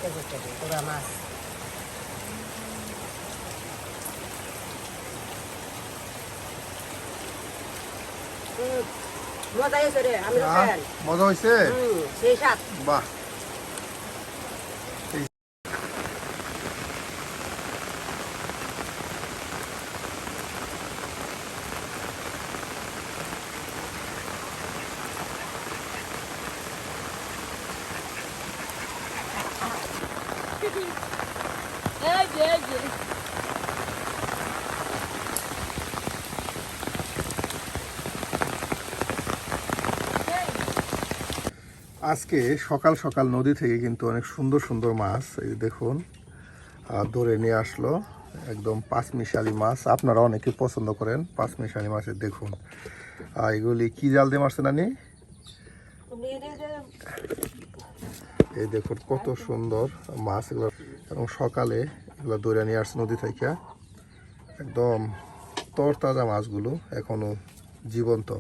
KG পুরা মাছ। মজা হয়েছে রে, আমি মজা হয়েছে, সেই স্বাদ। বাহ। আজকে সকাল সকাল নদী থেকে কিন্তু অনেক সুন্দর সুন্দর মাছ এই দেখুন ধরে নিয়ে আসলো, একদম পাঁচমিশালি মাছ। আপনারা অনেকে পছন্দ করেন পাঁচমিশালি মাছের। দেখুন এগুলি কি জাল দিয়ে মারছে নানি? এই দেখুন কত সুন্দর মাছ এগুলো, এবং সকালে এগুলো ধরে নিয়ে আসছে নদী থেকে। একদম তরতাজা মাছগুলো এখনো জীবন্ত।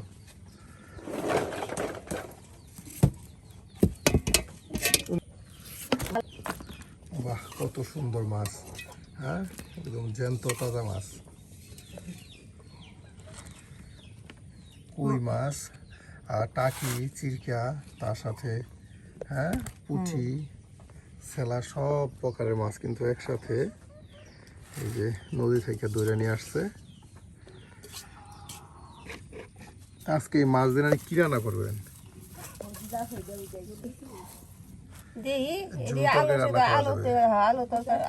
বাহ, কত সুন্দর মাছ, হ্যাঁ একদম জ্যান্ত তাজা মাছ। কই মাছ আর টাকি, চিরকা, তার সাথে হ্যাঁ পুঁটি, সেলা, সব প্রকারের মাছ কিন্তু একসাথে এই যে নদী থেকে ধরে নিয়ে আসছে। আজকে এই মাছ দিয়ে কি রান্না করবেন?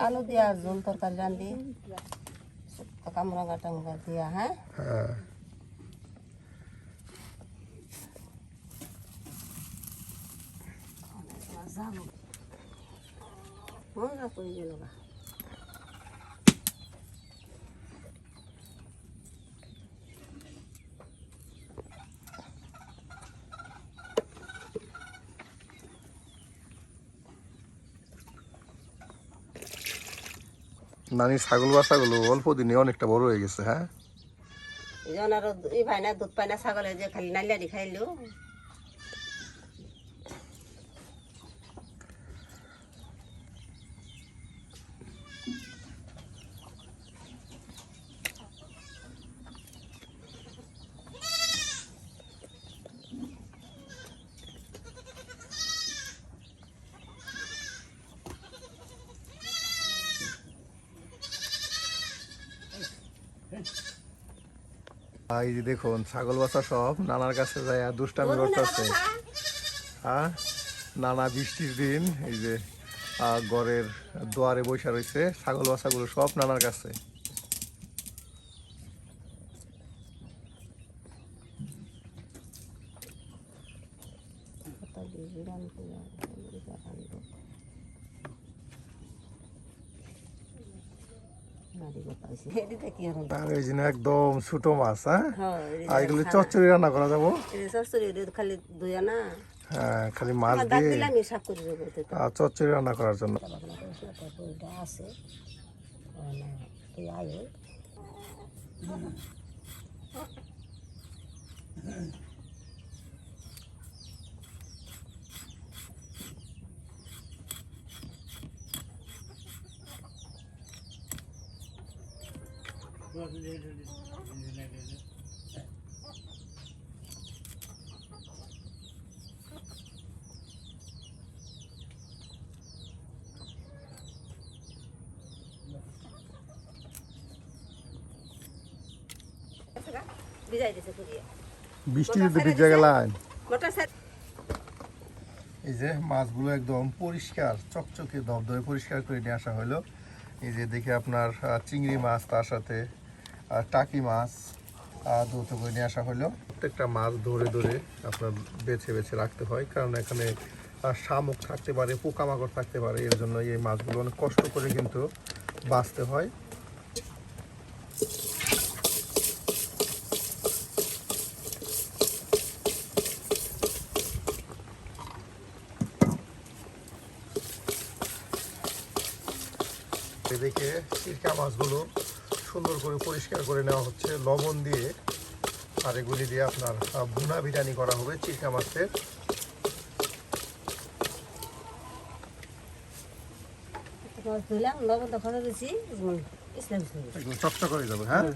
আলু দিয়া ঝোল তরকারি রান্ধি, কামরাঙ্গা টামরা দিয়া। হ্যাঁ মজা করে গেল। নানি ছাগল বাচ্চাগুলো অল্প দিনে অনেকটা বড় হয়ে গেছে। হ্যাঁ এই ভাই না দুধ পায় না ছাগলে, যে খালি নালিয়ারি খাইলো। এই যে দেখুন ছাগল বাচ্চা সব নানার কাছে যায় দুষ্টামি করতেছে। হ্যাঁ নানা বৃষ্টির দিন এই যে ঘরের দুয়ারে বসে রয়েছে, ছাগল বাচ্চাগুলো সব নানার কাছে। একদম ছোট মাছ। হ্যাঁ এগুলো চচ্চড়ি রান্না করা যাবো, খালি ধুয়া না। হ্যাঁ খালি মাছ দিয়ে চচ্চড়ি রান্না করার জন্য। আছে বৃষ্টিতে ভিজে গেলেন। এই যে মাছগুলো একদম পরিষ্কার চকচকে দবদবে পরিষ্কার করে নিয়ে আসা হলো। এই যে দেখে আপনার চিংড়ি মাছ, তার সাথে টাকি মাছ ধৌত করে নিয়ে আসা হলো। প্রত্যেকটা মাছ ধরে ধরে আপনার বেছে বেছে রাখতে হয়, কারণ এখানে শামুক থাকতে পারে, পোকামাকড় থাকতে পারে। এর জন্য এই মাছগুলো অনেক কষ্ট করে কিন্তু বাছতে হয়। এদিকে চিরকা মাছগুলো সুন্দর করে পরিষ্কার করে নেওয়া হচ্ছে লবণ দিয়ে, আর এগুলি দিয়ে আপনার ভুনা বিরিয়ানি করা হবে চিরকা মাছের। মাছ ধুলাম লবণ তো খরচ দিছি ইসলাম একদম চকচক করে যাবে। হ্যাঁ,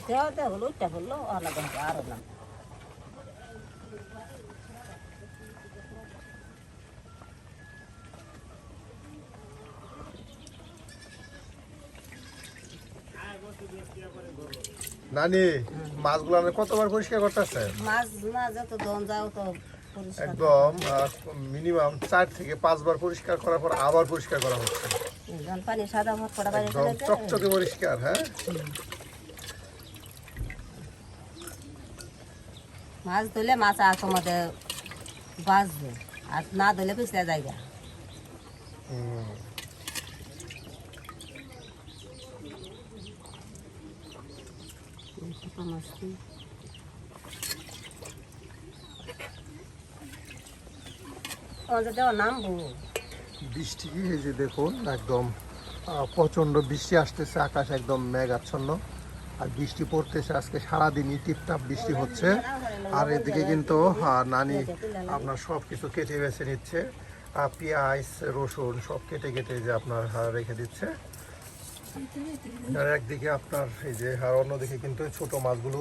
দেওয়া দেওয়া হলো ওইটা করলো আলাদা হবে আরো না নানি মাছগুলো আপনি কতবার পরিষ্কার করতেছেন? মাছ না যত দন যাও তো পরিষ্কার একদম মিনিমাম 4 থেকে 5 বার পরিষ্কার করার পর আবার পরিষ্কার করা হচ্ছে। যখন পানি সাদা ভাত পড়া বাইরে একদম চলে যায় চকচকে পরিষ্কার। হ্যাঁ, মাছ ধরলে মাছ আর তোমাদের বাঁচবে আর না ধরলে পিছলে জায়গা হুম। দেওয়া নামবো বৃষ্টি এই যে দেখুন একদম প্রচন্ড বৃষ্টি আসতেছে, আকাশ একদম মেঘাচ্ছন্ন আর বৃষ্টি পড়তেছে আজকে সারাদিনই টিপটাপ বৃষ্টি হচ্ছে। আর এদিকে কিন্তু নানি আপনার সব কিছু কেটে বেছে নিচ্ছে, পেঁয়াজ রসুন সব কেটে কেটে যে আপনার রেখে দিচ্ছে। আর একদিকে আপনার এই যে আর অন্যদিকে কিন্তু ছোট মাছগুলো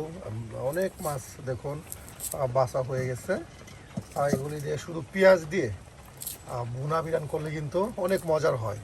অনেক মাছ দেখুন বাছা হয়ে গেছে। আর এগুলি দিয়ে শুধু পেঁয়াজ দিয়ে ভুনা বিরান করলে কিন্তু অনেক মজার হয়।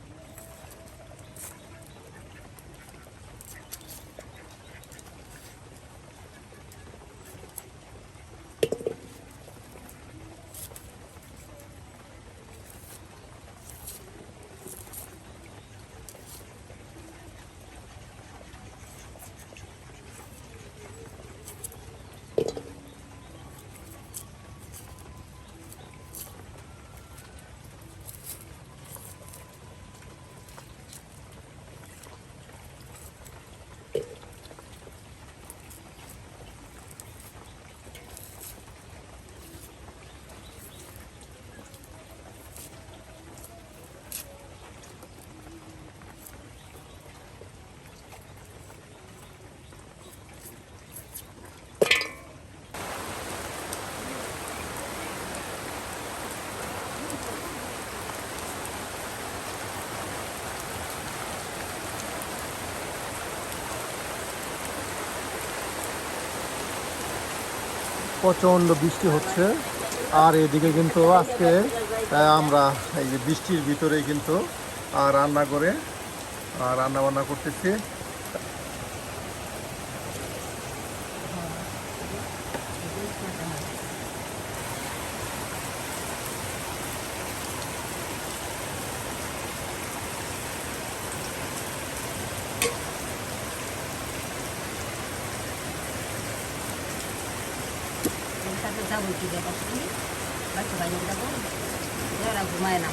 প্রচণ্ড বৃষ্টি হচ্ছে আর এদিকে কিন্তু আজকে আমরা এই যে বৃষ্টির ভিতরেই কিন্তু রান্না করে রান্না বান্না করতেছি। যাবো কি ব্যাপার বাচ্চা বাইরে যাবো ওরা ঘুমায় না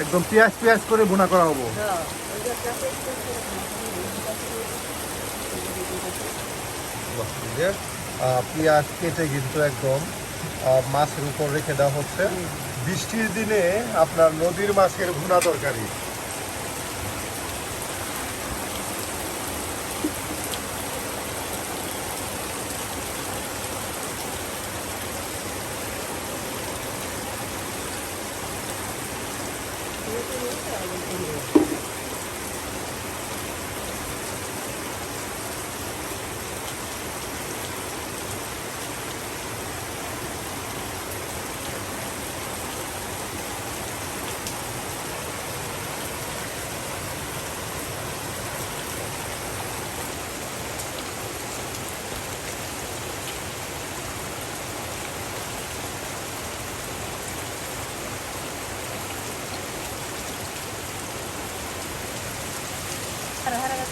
একদম পেঁয়াজ পেঁয়াজ করে ভুনা করা হবো। পেঁয়াজ কেটে কিন্তু একদম মাছের উপর রেখে দেওয়া হচ্ছে। বৃষ্টির দিনে আপনার নদীর মাছের ভুনা তরকারি।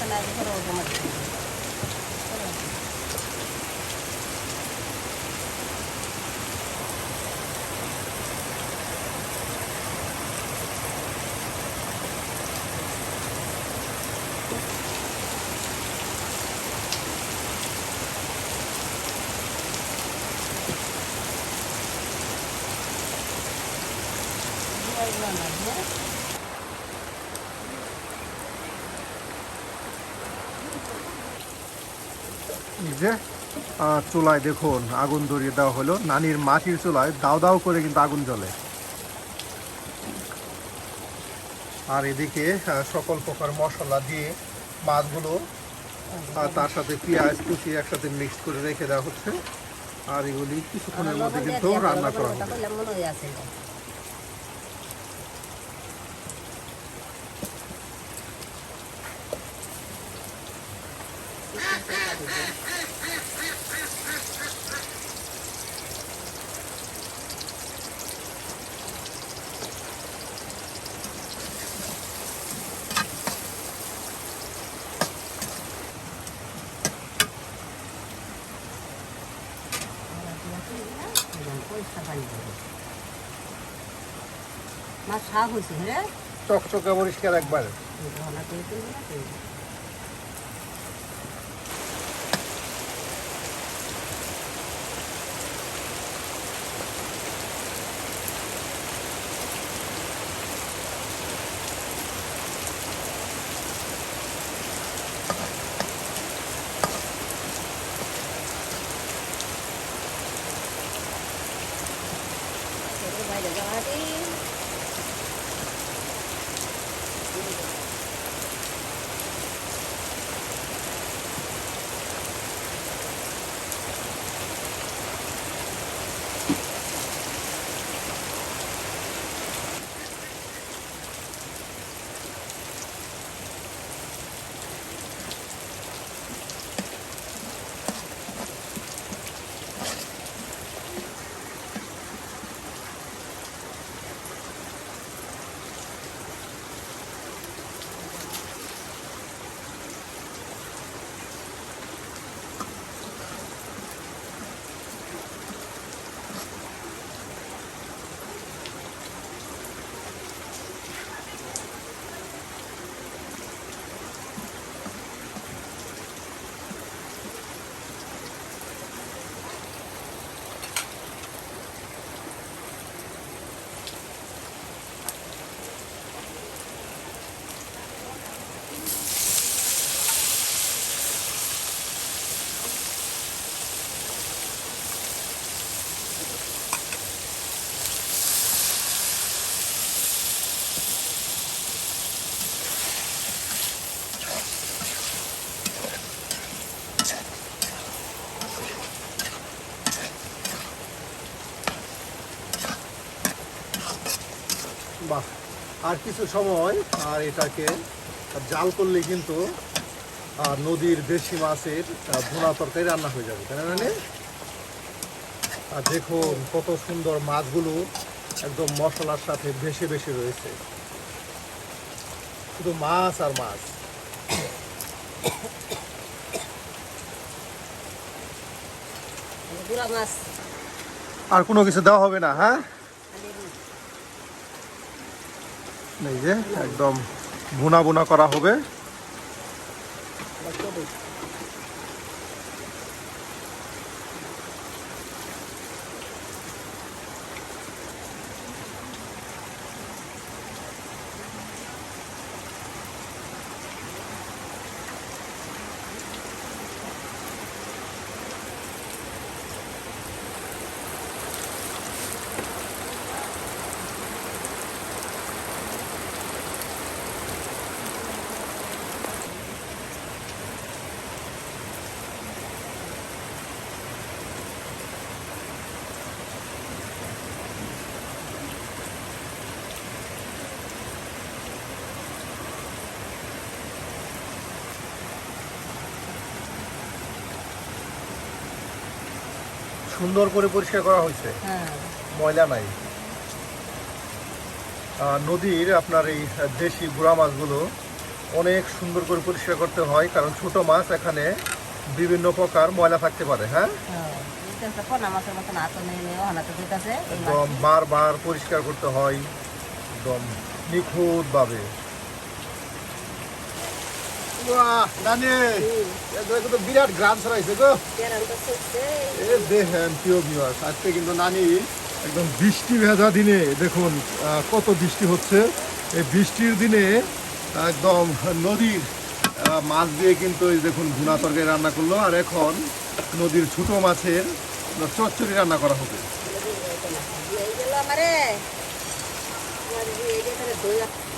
না ধরো তোমার এই যে চুলায় দেখুন আগুন ধরিয়ে দেওয়া হলো। নানির মাটির চুলায় দাও দাও করে কিন্তু আগুন জ্বলে। আর এদিকে সকল প্রকার মশলা দিয়ে মাছগুলো তার সাথে পেঁয়াজ কুচি একসাথে মিক্স করে রেখে দেওয়া হচ্ছে। আর এগুলি কিছুক্ষণের মধ্যে কিন্তু রান্না করা হবে। মাছ শাক হয়েছে হ্যাঁ চকচকে পরিষ্কার একবারে। বাহ, আর কিছু সময় আর এটাকে জাল করলে কিন্তু নদীর দেশি মাছের ভুনা তরকারি রান্না হয়ে যাবে, তাই না? আর দেখুন কত সুন্দর মাছগুলো একদম মশলার সাথে ভেসে ভেসে রয়েছে, শুধু মাছ আর মাছ। আর কোনো কিছু দেওয়া হবে না? হ্যাঁ, এই যে একদম ভুনা ভুনা করা হবে। সুন্দর করে পরিষ্কার করা হয়েছে, ময়লা নাই। নদীর আপনার এই দেশি গুড়া মাছগুলো অনেক সুন্দর করে পরিষ্কার করতে হয়, কারণ ছোট মাছ এখানে বিভিন্ন প্রকার ময়লা থাকতে পারে। হ্যাঁ, পোনা মাছের মতন আতো নেই হানাতে দিতেছে একদম বারবার পরিষ্কার করতে হয় একদম নিখুঁতভাবে। বিরাট গ্রাম ছড়াইছে গো। দেখেন প্রিয় ভিউয়ার্স, আজকে কিন্তু নানি একদম বৃষ্টি ভেজা দিনে দেখুন কত বৃষ্টি হচ্ছে। এই বৃষ্টির দিনে একদম নদীর মাছ দিয়ে কিন্তু এই দেখুন ভুনা তরকারি রান্না করলো, আর এখন নদীর ছোট মাছের চচ্চড়ি রান্না করা হবে।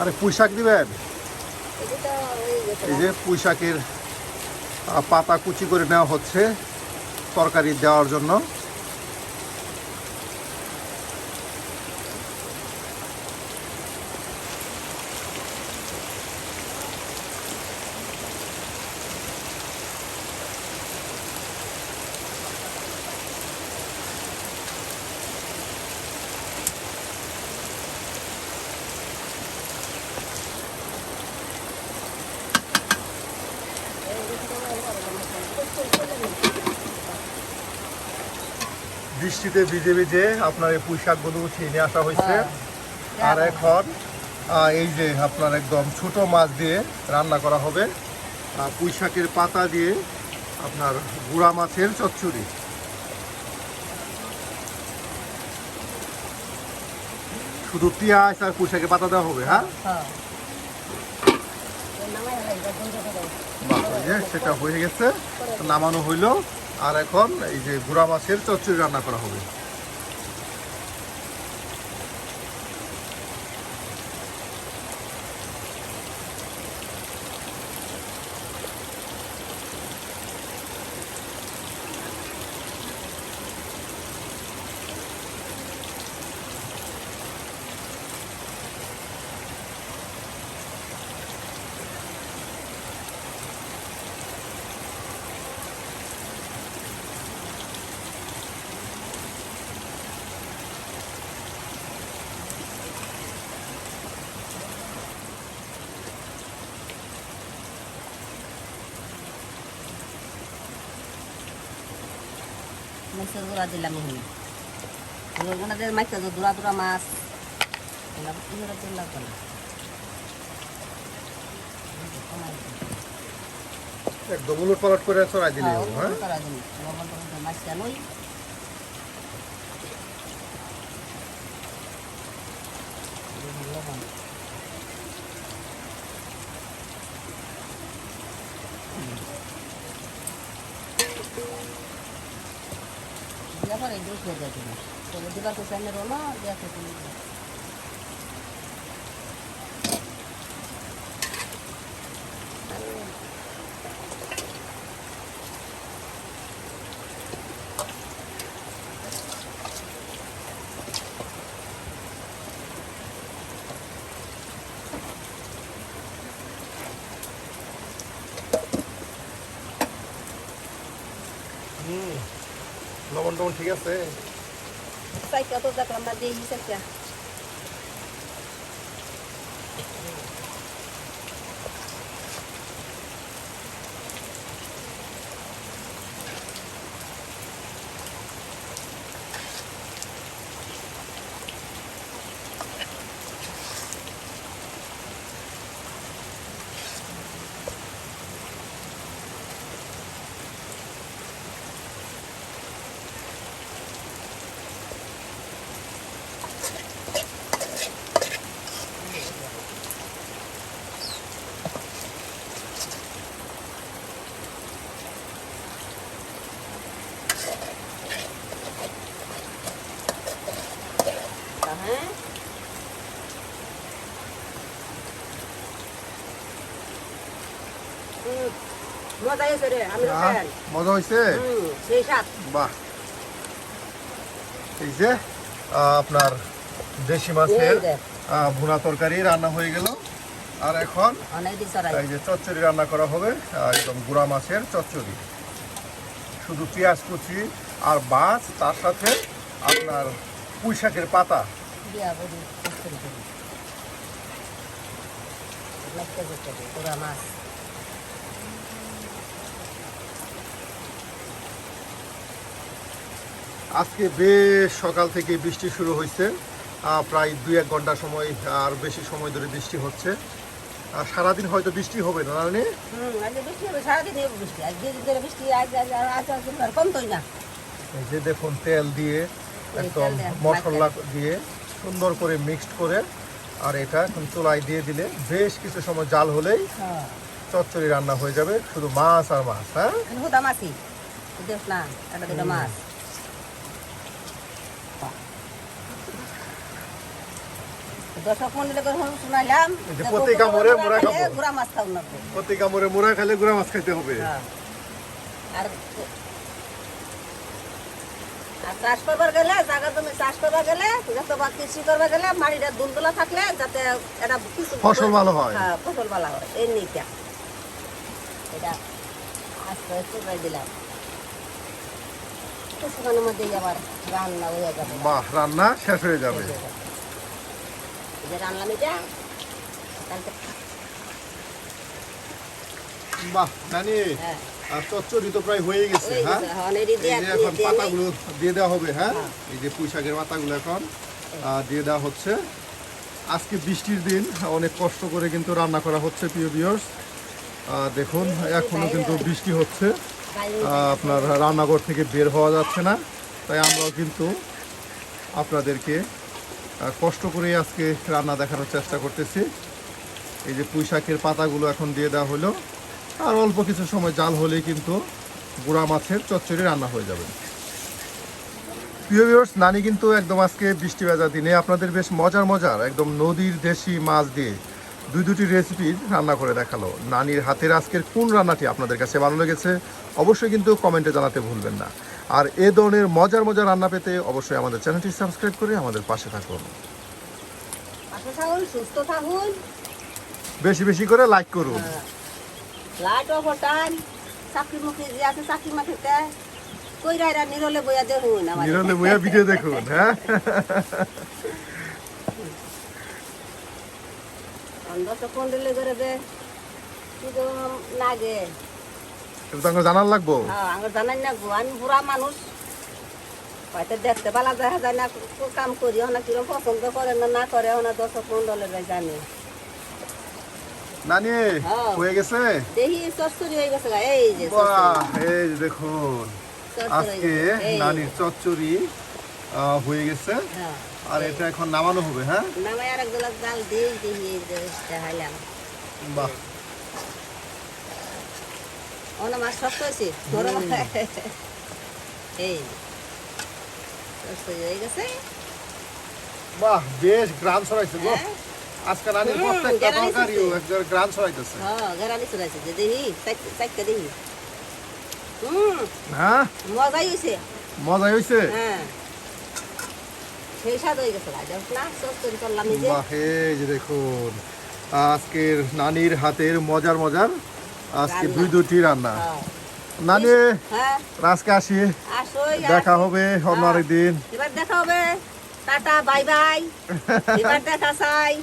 আরে পুঁই শাক দিবেন, এই যে পুঁই শাকের পাতা কুচি করে নেওয়া হচ্ছে তরকারি দেওয়ার জন্য। বৃষ্টিতে ভিজে ভিজে আপনার এই পুঁই শাকগুলো উঠিয়ে নিয়ে আসা হয়েছে। আর এখন এই যে আপনার একদম ছোট মাছ দিয়ে রান্না করা হবে, পুঁই শাকের পাতা দিয়ে আপনার গুঁড়া মাছের চচ্চড়ি। শুধু পেঁয়াজ আর পুঁই শাকের পাতা দেওয়া হবে। হ্যাঁ, সেটা হয়ে গেছে, নামানো হইলো। আর এখন এই যে গুঁড়া মাছের চচ্চড়ি রান্না করা হবে। মরিচের গুঁড়া দিলাম মাইকা দূরা দূরা মাছ একদম উলট পালট করে চড়াই দিলে। হ্যাঁ, মাছটা নই এই দুধ হয়ে যাবে দিবার তো সামনে রোলো দেখে তুমি লবণ টবণ ঠিক আছে? সাইকেল তো দেখলাম না দিয়ে সাইকেল মজা হয়েছে রে, আমি মজা হয়েছে। সেই সাত বাহ, এই যে আপনার দেশি মাছের ভুনা তরকারি রান্না হয়ে গেল। আর এখন এই যে চচ্চড়ি রান্না করা হবে, একদম গুঁড়া মাছের চচ্চড়ি, শুধু পেঁয়াজ কুচি আর মাছ, তার সাথে আপনার পুঁই শাকের পাতা। লাগতে করতে পুরা মাছ আজকে বেশ সকাল থেকে বৃষ্টি শুরু হয়েছে, প্রায় 2-1 ঘন্টা সময় আর বেশি সময় ধরে বৃষ্টি হচ্ছে। আর সারাদিন হয়তো বৃষ্টি হবে না নানি? আজকে বৃষ্টি হবে, সারাদিন হবে বৃষ্টি। আজ যে ধরে বৃষ্টি আজ আর কমতোই না। এই যে দেখুন তেল দিয়ে একদম তেল দেয়া, মশলা দিয়ে সুন্দর করে মিক্সড করে, আর এটা এখন চুলায় দিয়ে দিলে বেশ কিছু সময় জাল হলেই হ্যাঁ চচ্চড়ি রান্না হয়ে যাবে, শুধু মাছ আর মাছ। হ্যাঁ, হুদা মাছই দেখ না, এটা দুটো মাছ। দর্শক মন্ডলে শুনাইলাম এই যে প্রতি কামড়ে মোরা খাবো। গুড়া মাছ খাও না। প্রতি কামড়ে মোড়া খেলে গুঁড়া মাছ খাইতে হবে। আর চাষ করবার গেলে, জায়গা জমি চাষ করবার গেলে, যত বা কৃষি করবার গেলে মাটিটা দুলদুলা থাকলে যাতে এটা কিছু ফসল ভালো হয়। হ্যাঁ, ফসল ভালো হয়। এই নিটা এটা আস্তে আস্তে দিলাম কিছুক্ষণের মধ্যেই আবার রান্না হয়ে যাবে। বাহ, রান্না শেষ হয়ে যাবে। এই যে রান্নাম এটা কালকে। বাহ নানি, হ্যাঁ আর চচ্চড়ি তো প্রায় হয়ে গেছে। হয়ে হ্যাঁ, গেছে, এখন এটি এই দিয়ে যে এখন দিয়ে পাতাগুলো দিয়ে দেওয়া হবে। হ্যাঁ, হ্যাঁ। এই যে পুঁই শাকের পাতাগুলো এখন দিয়ে দেওয়া হচ্ছে। আজকে বৃষ্টির দিন, অনেক কষ্ট করে কিন্তু রান্না করা হচ্ছে প্রিয় ভিউয়ার্স। দেখুন এখনো কিন্তু বৃষ্টি হচ্ছে, আপনার রান্নাঘর থেকে বের হওয়া যাচ্ছে না। তাই আমরাও কিন্তু আপনাদেরকে কষ্ট করে আজকে রান্না দেখানোর চেষ্টা করতেছি। এই যে পুঁই শাকের পাতাগুলো এখন দিয়ে দেওয়া হলো, আর অল্প কিছু সময় জাল হলেই কিন্তু গুঁড়া মাছের চচ্চড়ি রান্না হয়ে যাবে। প্রিয় ভিউয়ার্স, নানি কিন্তু একদম আজকে বৃষ্টি ভেজা দিনে আপনাদের বেশ মজার মজার একদম নদীর দেশি মাছ দিয়ে দুটি রেসিপি রান্না করে দেখালো। নানির হাতের আজকের কোন রান্নাটি আপনাদের কাছে ভালো লেগেছে অবশ্যই কিন্তু কমেন্টে জানাতে ভুলবেন না। আর এ ধরনের মজার মজার রান্না পেতে অবশ্যই আমাদের চ্যানেলটি সাবস্ক্রাইব করে আমাদের পাশে থাকুন। পাশে থাকুন, সুস্থ থাকুন, বেশি বেশি করে লাইক করুন। Light off time. চাকরি মুখী যে আছে চাকরি মাঠিতে কইরা এরা নিরলে বইয়া দেখুন, আমার নিরলে বইয়া ভিডিও দেখুন। হ্যাঁ, দর্শক মন্ডলে করে দে কিন্তু লাগে। এটা তো আমার জানার লাগবো। হ্যাঁ, আমার জানাই না গো, আমি বুড়া মানুষ, হয়তো দেখতে পালা দেখা যায় না, কাম করি না কিরকম পছন্দ করে না না করে না, দর্শক মন্ডলে জানি। নানি হ্যাঁ। হয়ে গেছে। দেখি চচ্চড়ি হয়ে গেছে গা, এই যে বাহ, এই যে দেখুন চচ্চড়ি আজকে হয়ে গেছে, এই যে। নানির চচ্চড়ি হয়ে গেছে, হ্যাঁ, আর এটা এখন নামানো হবে। হ্যাঁ, নামাই আর এক গ্লাস ডাল দিই, দেখি এই যে দেখাইলাম। বাহ, অন্য মাছ শক্ত হয়েছে, নরম এই চচ্চড়ি হয়ে গেছে। বাহ, বেশ গ্রাম ছড়াইছে গো। হ্যাঁ। আজকে নানির হুম, প্রত্যেকটা গ্রামই তরকারিও ছড়াইছে। একদম গ্রাম ছড়াইতেছে। হ্যাঁ, গেরানি চড়াইছে যে দেখি চাইতে দেখি। হ্যাঁ, মজাই হয়েছে। মজা হয়েছে। হ্যাঁ, সেই স্বাদ হয়ে গেছে ভাই, দেখ না চচ্চড়ি করলাম এই যে। বাহ, এই যে দেখুন আজকের নানির হাতের মজার মজার আজকে রান্না। দুটি রান্না। হ্যাঁ, নানি হ্যাঁ, আজকে আসি, আসো দেখা হবে অন্য হ্যাঁ। আরেকদিন। এবার দেখা হবে, টাটা বাই বাই, এবার দেখা চাই।